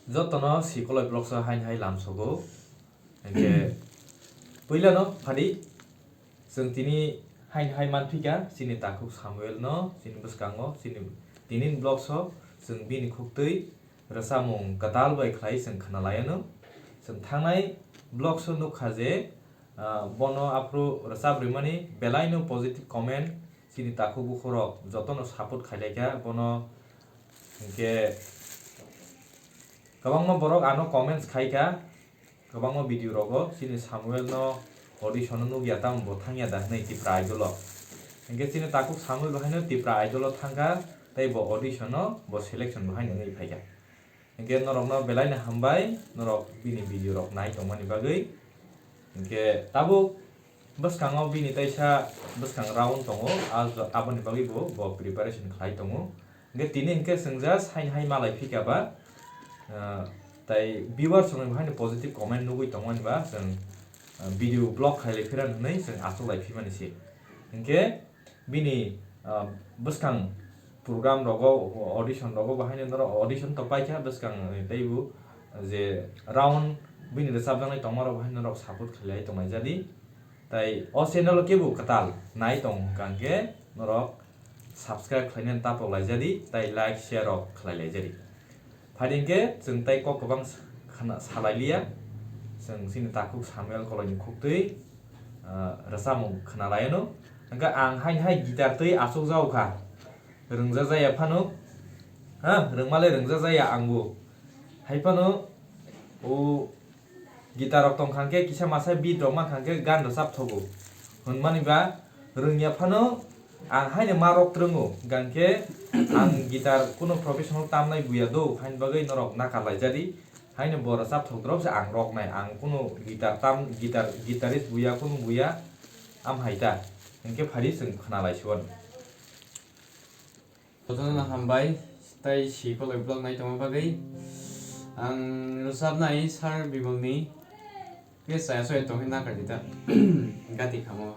Jotono sikoloi blogsa hai lamsogo engke puilano phadi जों tini hai manphika sini takuk Samuel no sini bwskango sini tinin blogso जों bini khuktui rwsamung katal bai khlai जों khwnalaiyano जों thangnai blogso nukha je bono apro rwsab rwmani belai no positive comment sini takuk bukhorok jotono support khailaka bono engke kwbangma borok ano comments khaika kwbangma video rogo sini Samuel no audition nugya tam bo thangya da nei tipra idolo engke sini takuk Samuel bahaino tipra idolo thangka tei bo audition no bo selection bahaino nei phaika engke norok no belai na hambai norok bini video rok nai tongmani bagui engke tabo bwskango bini taisa bwskang round tongo aboni bagui bo preparation khlai tongo engke tini engke swngjak hai malai phika ba tai viewers rok bahaino positive comment nugui tongmani ba जों video blog khailai phiran hnai जों achuklai phimani si engke bini bwskang program rogo audition rogo bahaino norok audition to paikha bwskang teibu je round bini rwchabjaknai tongmarok bahaino norok support khailai tongnai jadi tai o channel kebu katal nai tong kangke norok subscribe khlainani tapoklai jadi tai like share rok khlailai jadi Phadingke जों tai kok kwbang salailia जों sini takuk Samuel koloni khuktui rwsamung khwnalaiyano engka ang hai guitar tui achukjagokha rungjakjaya phano rungmalai rungjakjaya angbo haifano o guitar rok tongkhangke kisa masa beat rok mankangke gan rwchap thogo hunmaniba rungya phano ang haino marok trungo gangke ang guitar kuno professional tamnai buya do hain bagai norok nakalai jadi haino bo rwchap thokdrop se ang rok nai ang kuno guitarist buya kuno buya am haita engke phari जों khwnalai suan Jotono hambai tai sikoloi blog nai tongma bagui ang rwchabnai sar bimolni ke saya soe tongkhe nakardita gati khamo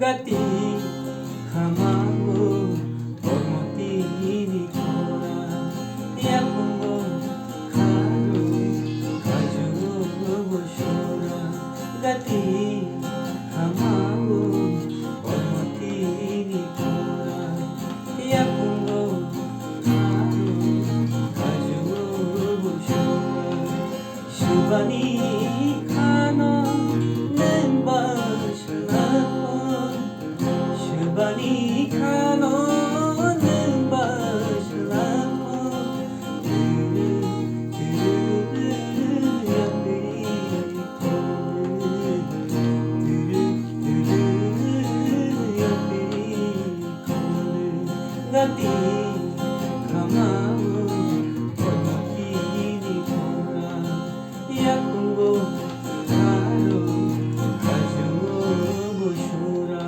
gati khamago ormoti ni kora yakungo kharu kaju boshora gati khamago ormoti ni kora yakungo kharu kaju boshora shubani khano nemba Bani kano nemba shlamo gati khamau ormokini kora yakungo karo kajo boshura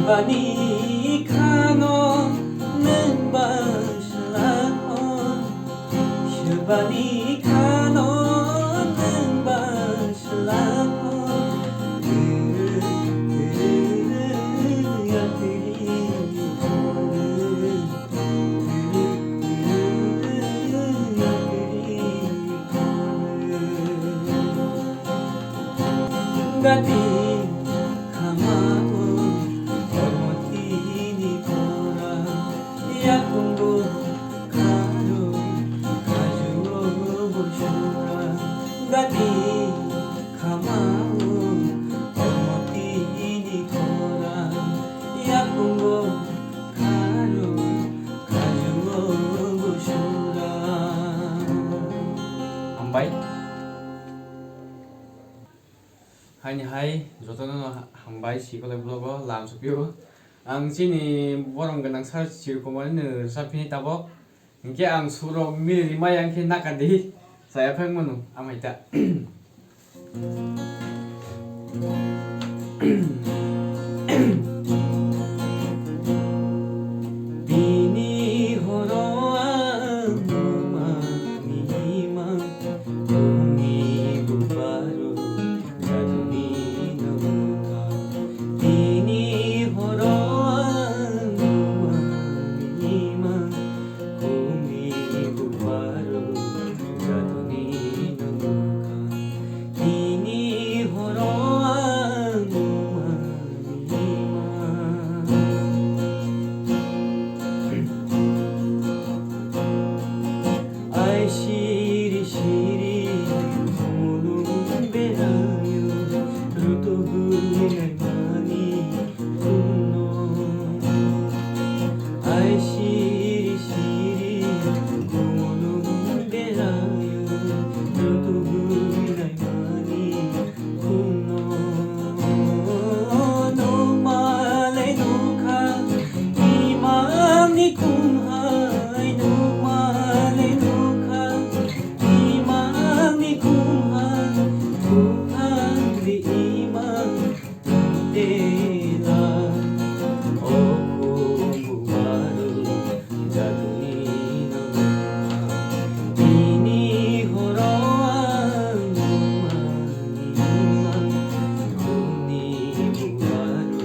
Bani kano nemba shlamo Shubani kano nemba shlamo Gati khamao ormoti kora yakungo karo kaju boshura gati khamau ormoti Haini hai jotono hambai sikolai vlogo lam supio ang sini borong ganang sar sirkomani ne sapini tabo ingke ang suro mili mayang ke nakadi saya phangmanu amaita Bini horoan mamimang Kumi bubaru jaduni namuka Bini horoan mamimang Kumi bubaru jaduni namuka Bini horoan Ai shiri shiri mulung berayu rutugu mani kuno Ai shiri shiri mulung berayu rutugu mani kuno No malay nuka imam ni kumhai no malay nuka imam ni kumhai kumhai di imam tela Oku bubaru jaduni namuka Bini horoan mamimang Kuni bubaru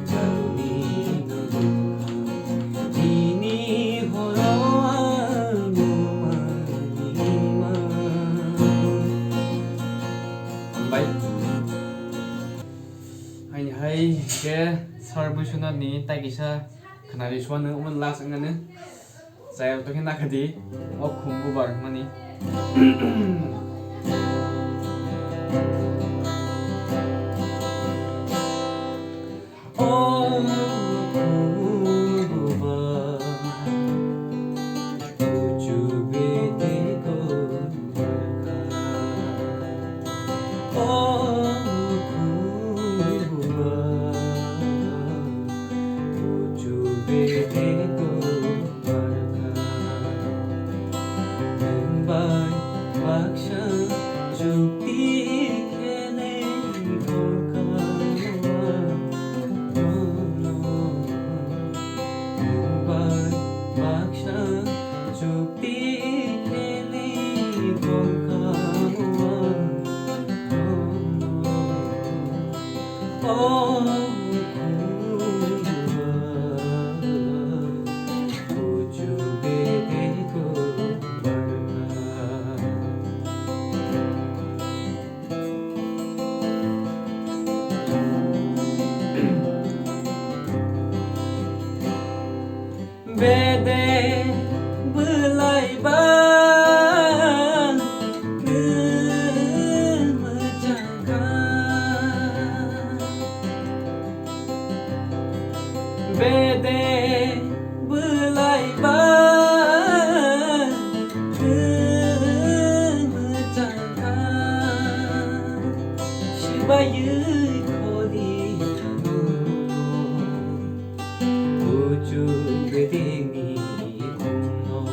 jaduni namuka Bini horoan mamimang hambai haini hai ke sarbusuna ni tagisa khnari suan uman las ngane saya to ke nakadi o khumbu bar mani Bede belai ban memecahkan Bede belai ban memecahkan Shibayu koli bedeni kuno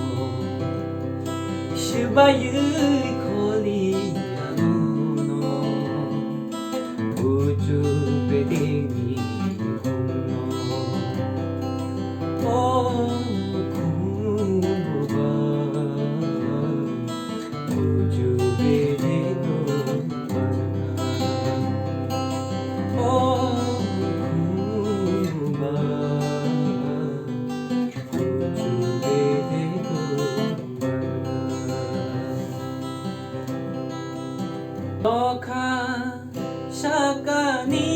Shibayu koli anuno Uju bedeni kuno Oh kuba Uju bedeno Oh kuba Loka shakani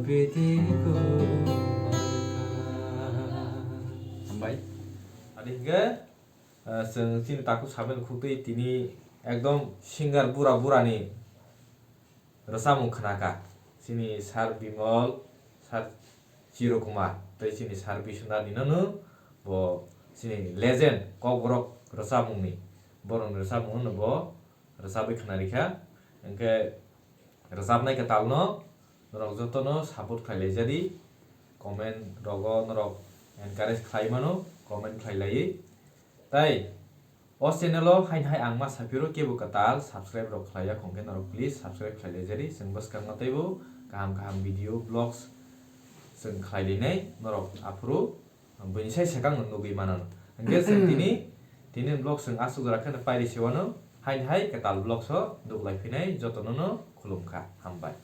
bedeku Hambai. Adi hingga sing sini takut saben khutui tini ekdom singer bura ni rosamung khanaka sini sar Bimal sar Chiro Kumar tei sini sar Biswanath ninu bo sini legend kok borok rosamung ni borong rosamung no bo rosabai khanarikha engke rosabnai ke talno norok jotono support khlaijari comment rogo norok encourage khlaimano comment khlailai tai o channel o hain hai angma sapiro kebu katal subscribe rok khlaya khongke norok please subscribe khlailajari sing baskang mataibo kaham kaham video vlogs sing khlailinai norok afro bini sai sekang nugui manan engke sing tini vlog sing asuk rakhane pairi sewano hain hai katal vlog so duklai phinai jotono no khulumkha hambai.